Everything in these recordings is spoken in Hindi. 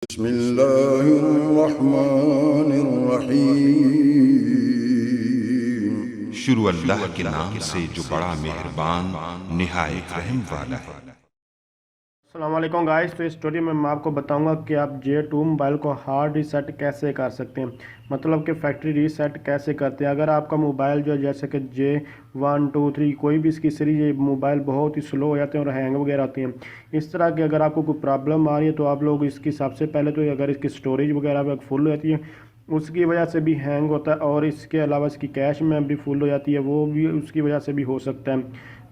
बिस्मिल्लाहिर्रहमानिर्रहीम। शुरू अल्लाह के नाम से जो बड़ा मेहरबान निहायत रहम वाला है। अस्सलाम वालेकुम गाइस। तो इस स्टोरी में मैं आपको बताऊंगा कि आप J2 मोबाइल को हार्ड रीसेट कैसे कर सकते हैं, मतलब कि फैक्ट्री रीसेट कैसे करते हैं। अगर आपका मोबाइल जो है जैसे कि J123 कोई भी इसकी सीरीज, ये मोबाइल बहुत ही स्लो हो जाते हैं और हैंग वगैरह आती हैं। इस तरह की अगर आपको कोई प्रॉब्लम आ रही है तो आप लोग इसकी सबसे पहले तो अगर इसकी स्टोरेज वगैरह फुल हो जाती है उसकी वजह से भी हैंग होता है, और इसके अलावा इसकी कैश मेमोरी फुल हो जाती है, वो भी उसकी वजह से भी हो सकता है।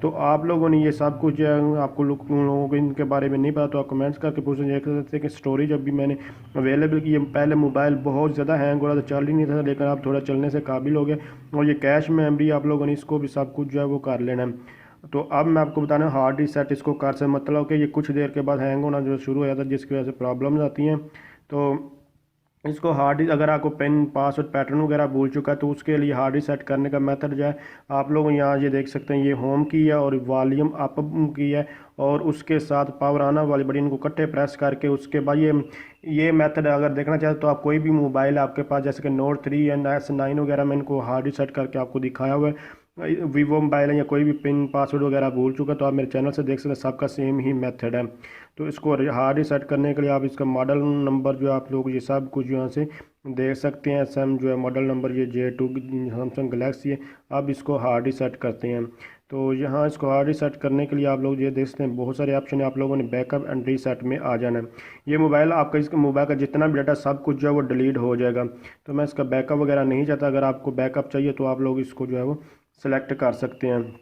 तो आप लोगों ने ये सब कुछ आपको लोगों को इनके बारे में नहीं पता तो आप कमेंट्स करके पूछ सकते हैं कि स्टोरेज अभी मैंने अवेलेबल की है। पहले मोबाइल बहुत ज़्यादा हैंग हो रहा था, चल ही नहीं था, लेकिन आप थोड़ा चलने से काबिल हो गए। और ये कैश मेमोरी आप लोगों ने इसको भी सब कुछ जो है वो कर लेना है। तो अब मैं आपको बताना हार्ड रीसेट इसको कर सकते, मतलब कि ये कुछ देर के बाद हैंग होना जो शुरू हो जाता है जिसकी वजह से प्रॉब्लम्स आती हैं। तो इसको हार्ड, अगर आपको पिन पासवर्ड पैटर्न वगैरह भूल चुका है तो उसके लिए हार्ड रीसेट करने का मेथड जो है आप लोग यहाँ ये देख सकते हैं, ये होम की है और वॉल्यूम अप की है और उसके साथ पावर आना वाली बटन इनको इकट्ठे प्रेस करके उसके बाद ये मेथड अगर देखना चाहते तो आप कोई भी मोबाइल आपके पास जैसे कि Note 3 या S9 वगैरह में इनको हार्ड रीसेट करके आपको दिखाया हुआ है। वीवो मोबाइल है या कोई भी पिन पासवर्ड वगैरह भूल चुका तो आप मेरे चैनल से देख सकते हैं, सबका सेम ही मेथड है। तो इसको हार्ड रीसेट करने के लिए आप इसका मॉडल नंबर जो आप लोग ये सब कुछ यहाँ से देख सकते हैं। सैम जो है मॉडल नंबर ये J2 सैमसंग गलेक्सी है। अब इसको हार्ड रीसेट करते हैं। तो यहाँ इसको हार्ड रीसेट करने के लिए आप लोग ये देख सकते हैं बहुत सारे ऑप्शन है, आप लोगों ने बैकअप एंड रीसेट में आ जाना है। ये मोबाइल आपका, इसका मोबाइल का जितना भी डाटा सब कुछ जो है वो डिलीट हो जाएगा। तो मैं इसका बैकअप वगैरह नहीं चाहता, अगर आपको बैकअप चाहिए तो आप लोग इसको जो है वो सेलेक्ट कर सकते हैं।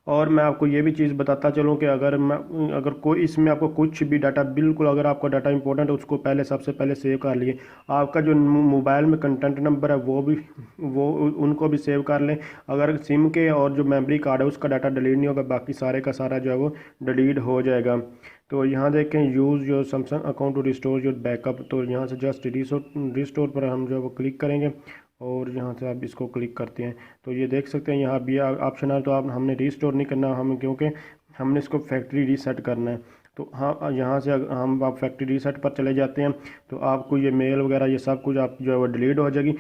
और मैं आपको ये भी चीज़ बताता चलूँ कि अगर कोई इसमें आपको कुछ भी डाटा, बिल्कुल अगर आपका डाटा इंपॉर्टेंट है उसको पहले सबसे पहले सेव कर लिए। आपका जो मोबाइल में कंटेंट नंबर है वो उनको भी सेव कर लें। अगर सिम के और जो मेमोरी कार्ड है उसका डाटा डिलीट नहीं होगा, बाकी सारे का सारा जो है वो डिलीट हो जाएगा। तो यहाँ देखें use your Samsung account to restore your backup, तो यहाँ से जस्ट रिस्टोर पर हम जो है वो क्लिक करेंगे और यहाँ से आप इसको क्लिक करते हैं तो ये देख सकते हैं यहाँ भी ऑप्शन है। तो आप हमने रीस्टोर नहीं करना हमें, क्योंकि हमने इसको फैक्ट्री रीसेट करना है। तो हाँ, यहाँ से हम आप फैक्ट्री रीसेट पर चले जाते हैं तो आपको ये मेल वगैरह ये सब कुछ आप जो है वो डिलीट हो जाएगी।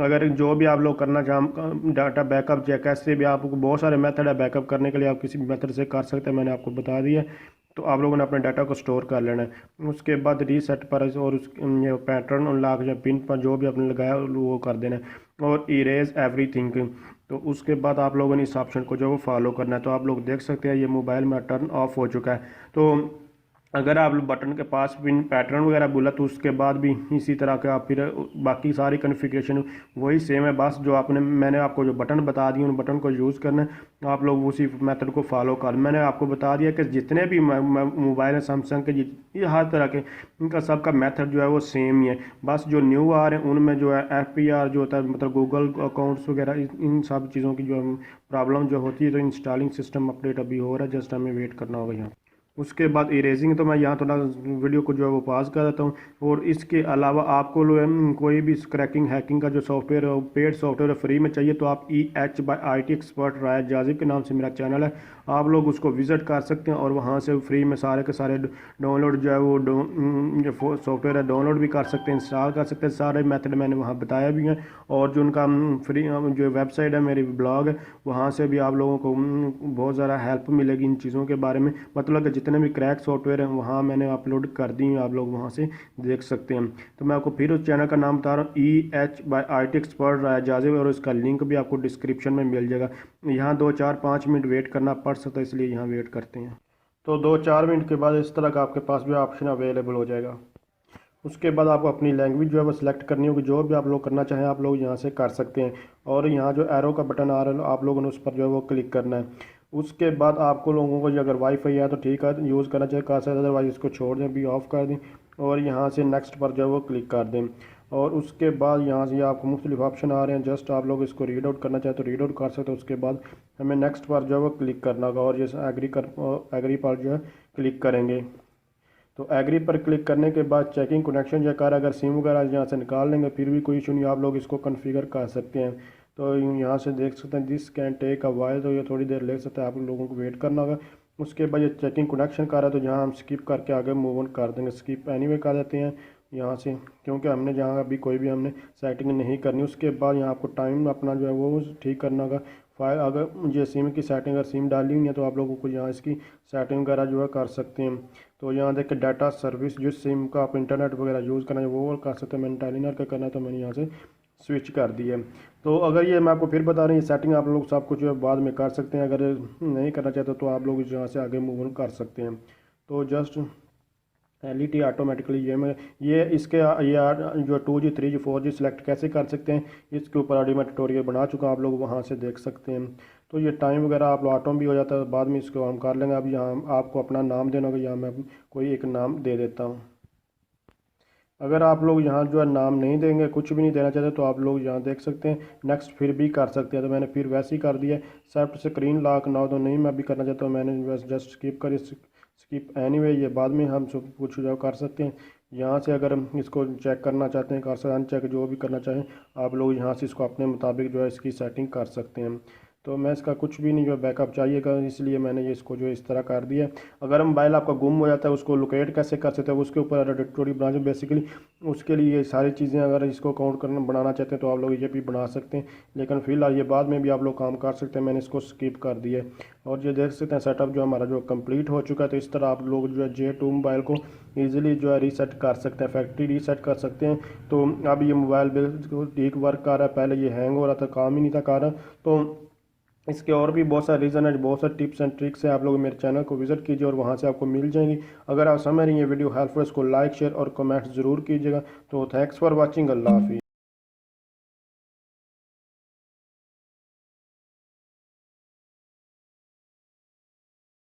अगर जो भी आप लोग करना चाहें डाटा बैकअप या कैसे भी, आपको बहुत सारे मेथड है बैकअप करने के लिए, आप किसी भी मेथड से कर सकते हैं, मैंने आपको बता दिया। तो आप लोगों ने अपने डाटा को स्टोर कर लेना है। उसके बाद रीसेट पर और उस ये पैटर्न अनलॉक या पिन पर जो भी आपने लगाया वो कर देना है और इरेज एवरीथिंग। तो उसके बाद आप लोगों ने इस ऑप्शन को जो वो फॉलो करना है। तो आप लोग देख सकते हैं ये मोबाइल में टर्न ऑफ हो चुका है। तो अगर आप बटन के पास पिन पैटर्न वगैरह बोला तो उसके बाद भी इसी तरह का आप फिर बाकी सारी कॉन्फ़िगरेशन वही सेम है, बस जो मैंने आपको जो बटन बता दिए उन बटन को यूज़ करना है। आप लोग उसी मेथड को फॉलो कर, मैंने आपको बता दिया कि जितने भी मोबाइल हैं सैमसंग के ये हर तरह के इनका सबका मेथड जो है वो सेम ही है। बस जो न्यू आ रहे हैं उनमें जो है FPR जो होता है, मतलब गूगल अकाउंट्स वगैरह, इन सब चीज़ों की जो प्रॉब्लम जो होती है। तो इंस्टॉलिंग सिस्टम अपडेट अभी हो रहा है, जस्ट हमें वेट करना होगा यहाँ। उसके बाद इरेजिंग, तो मैं यहाँ थोड़ा वीडियो को जो है वो पॉज कर देता हूँ। और इसके अलावा आपको कोई भी क्रैकिंग हैकिंग का जो सॉफ्टवेयर पेड सॉफ्टवेयर फ्री में चाहिए तो आप EH by IT expert Rayat Jazib के नाम से मेरा चैनल है, आप लोग उसको विज़िट कर सकते हैं और वहाँ से फ्री में सारे के सारे डाउनलोड जो है वो सॉफ्टवेयर है डाउनलोड भी कर सकते हैं, इंस्टॉल कर सकते हैं। सारे मेथड मैंने वहाँ बताया भी हैं। और जो उनका फ्री जो वेबसाइट है, मेरी ब्लॉग है, वहाँ से भी आप लोगों को बहुत ज़्यादा हेल्प मिलेगी इन चीज़ों के बारे में। मतलब कि जितने भी क्रैक सॉफ्टवेयर हैं वहाँ मैंने अपलोड कर दी हैं, आप लोग वहाँ से देख सकते हैं। तो मैं आपको फिर उस चैनल का नाम बता रहा हूँ, EH by IT expert Rayat Jazib, और इसका लिंक भी आपको डिस्क्रिप्शन में मिल जाएगा। यहाँ 2 4 5 मिनट वेट करना पड़ सकता है, इसलिए यहाँ वेट करते हैं। तो 2 4 मिनट के बाद इस तरह का आपके पास भी ऑप्शन अवेलेबल हो जाएगा। उसके बाद आपको अपनी लैंग्वेज जो है वो सिलेक्ट करनी होगी, जो भी आप लोग करना चाहें आप लोग यहाँ से कर सकते हैं। और यहाँ जो एरो का बटन आ रहा है आप लोगों ने उस पर जो है वो क्लिक करना है। उसके बाद आपको लोगों को अगर वाईफाई है तो ठीक है, यूज़ करना चाहिए, कर सकते, अदरवाइज इसको छोड़ दें, भी ऑफ़ कर दें और यहाँ से नेक्स्ट पर जो है वो क्लिक कर दें। और उसके बाद यहाँ से आपको मुख्तलिफ ऑप्शन आ रहे हैं, जस्ट आप लोग इसको रीड आउट करना चाहें तो रीड आउट कर सकते हैं। उसके बाद हमें नेक्स्ट पर जो है वो क्लिक करना होगा और जैसे एग्री पर जो है क्लिक करेंगे। तो एग्री पर क्लिक करने के बाद चेकिंग कनेक्शन या कार, अगर सिम वगैरह यहाँ से निकाल लेंगे फिर भी कोई इशू नहीं, आप लोग इसको कॉन्फ़िगर कर सकते हैं। तो यहाँ से देख सकते हैं this can take a while, तो ये थोड़ी देर ले सकता है, आप लोगों को वेट करना होगा। उसके बाद ये चेकिंग कनेक्शन कर रहा है, तो यहाँ हम स्किप करके आगे मूव ऑन कर देंगे। स्किप एनीवे कर देते हैं यहाँ से, क्योंकि हमने जहाँ अभी कोई भी हमने सेटिंग नहीं करनी। उसके बाद यहाँ आपको टाइम अपना जो है वो ठीक करना होगा। फाइल अगर ये सिम की सेटिंग अगर सिम डाली हुई है तो आप लोगों को यहाँ इसकी सेटिंग वगैरह जो है कर सकते हैं। तो यहाँ देखिए डाटा सर्विस, जिस सिम का आप इंटरनेट वगैरह यूज़ करना है वो कर सकते हैं। मैंने टेलीनॉर का करना है तो मैंने यहाँ से स्विच कर दिया। तो अगर ये मैं आपको फिर बता रही हूँ सेटिंग आप लोग सब कुछ जो है बाद में कर सकते हैं। अगर नहीं करना चाहते तो आप लोग यहाँ से आगे मूव ऑन कर सकते हैं। तो जस्ट एलईडी ऑटोमेटिकली ये इसके ये जो 2G 3G 4G सिलेक्ट कैसे कर सकते हैं इसके ऊपर ऑलरेडी मैं ट्यूटोरियल बना चुका हूँ, आप लोग वहाँ से देख सकते हैं। तो ये टाइम वगैरह आप लोग ऑटो भी हो जाता है, बाद में इसको हम कर लेंगे। अब यहाँ आपको अपना नाम देना होगा, यहाँ मैं कोई एक नाम दे देता हूँ। अगर आप लोग यहाँ जो है नाम नहीं देंगे, कुछ भी नहीं देना चाहते, तो आप लोग यहाँ देख सकते हैं नेक्स्ट फिर भी कर सकते हैं। तो मैंने फिर वैसे ही कर दिया। सेट स्क्रीन लॉक ना तो नहीं मैं भी करना चाहता हूँ, मैंने बस जस्ट स्किप कर स्किप एनीवे। ये बाद में हम सब कुछ जो कर सकते हैं। यहाँ से अगर हम इसको चेक करना चाहते हैं कर सकते, अनचेक जो भी करना चाहें आप लोग यहाँ से इसको अपने मुताबिक जो है इसकी सेटिंग कर सकते हैं। तो मैं इसका कुछ भी नहीं जो बैकअप चाहिएगा, इसलिए मैंने ये इसको जो इस तरह कर दिया। अगर मोबाइल आपका गुम हो जाता है उसको लोकेट कैसे कर सकते हैं उसके ऊपर ट्यूटोरियल बना बेसिकली। उसके लिए ये सारी चीज़ें अगर इसको काउंट करना बनाना चाहते हैं तो आप लोग ये भी बना सकते हैं, लेकिन फिलहाल ये बाद में भी आप लोग काम कर सकते हैं। मैंने इसको स्किप कर दिया और ये देख सकते हैं सेटअप जो हमारा जो कंप्लीट हो चुका है। तो इस तरह आप लोग जो है J2 मोबाइल को ईजिली जो है रीसेट कर सकते हैं, फैक्ट्री रीसेट कर सकते हैं। तो अब ये मोबाइल बिल्कुल ठीक वर्क कर रहा है, पहले ये हैंग हो रहा था, काम ही नहीं था कर रहा। तो इसके और भी बहुत सारे रीज़न है, बहुत सारे टिप्स एंड ट्रिक्स है, आप लोग मेरे चैनल को विजिट कीजिए और वहाँ से आपको मिल जाएंगी। अगर आप समझ रही हैं वीडियो हेल्पफुल, इसको लाइक शेयर और कमेंट ज़रूर कीजिएगा। तो थैंक्स फॉर वॉचिंग, अल्लाह हाफिज़।